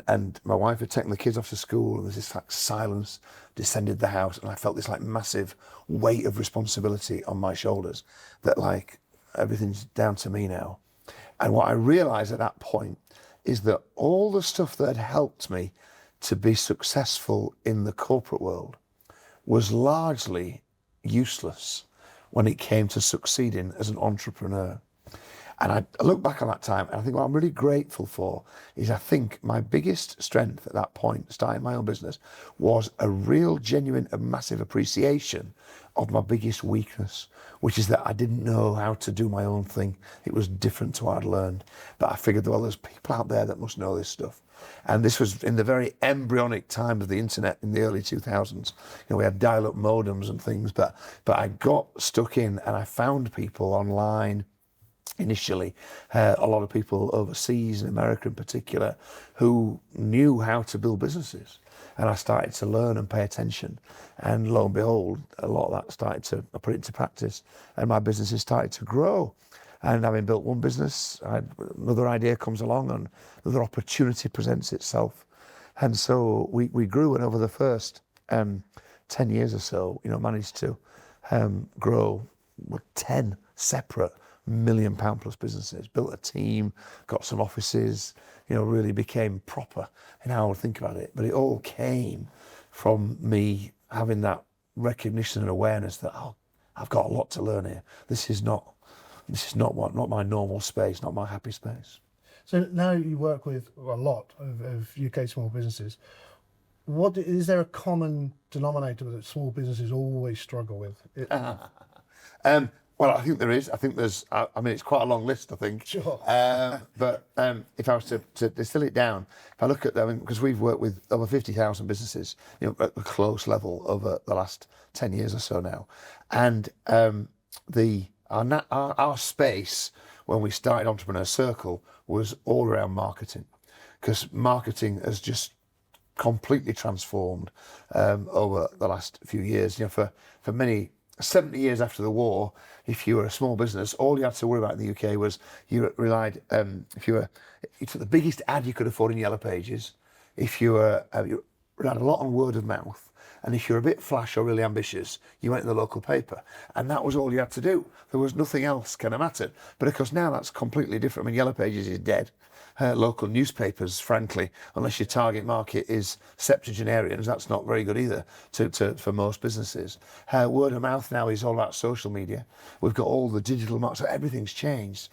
And my wife had taken the kids off to school, and there's this like silence descended the house, and I felt this like massive weight of responsibility on my shoulders that like everything's down to me now. And what I realized at that point is that all the stuff that had helped me to be successful in the corporate world was largely useless when it came to succeeding as an entrepreneur. And I look back on that time and I think what I'm really grateful for is I think my biggest strength at that point, starting my own business, was a real genuine and massive appreciation of my biggest weakness, which is that I didn't know how to do my own thing. It was different to what I'd learned. But I figured, well, there's people out there that must know this stuff. And this was in the very embryonic time of the internet in the early 2000s. We had dial-up modems and things, but I got stuck in and I found people online initially, a lot of people overseas, in America in particular, who knew how to build businesses. And I started to learn and pay attention. And lo and behold, a lot of that started to I put it into practice, and my businesses started to grow. And having built one business, another idea comes along and another opportunity presents itself. And so we grew, and over the first 10 years or so, managed to grow 10 separate £1 million plus businesses, built a team, got some offices, really became proper in how I would think about it. But it all came from me having that recognition and awareness that, I've got a lot to learn here. This is not not my normal space, not my happy space. So now you work with a lot of UK small businesses. What is there a common denominator that small businesses always struggle with? Well, I think there is. I think there's. It's quite a long list, I think. Sure. But if I was to distill it down, if I look at them, because we've worked with over 50,000 businesses, at a close level over the last 10 years or so now, and our space when we started Entrepreneur Circle was all around marketing, because marketing has just completely transformed over the last few years. For many 70 years after the war, if you were a small business, all you had to worry about in the UK was you relied, you took the biggest ad you could afford in Yellow Pages, if you relied a lot on word of mouth, and if you're a bit flash or really ambitious, you went in the local paper. And that was all you had to do. There was nothing else kind of mattered. But of course now that's completely different. Yellow Pages is dead. Local newspapers, frankly, unless your target market is septuagenarians, that's not very good either for most businesses. Word of mouth now is all about social media. We've got all the digital markets, so everything's changed.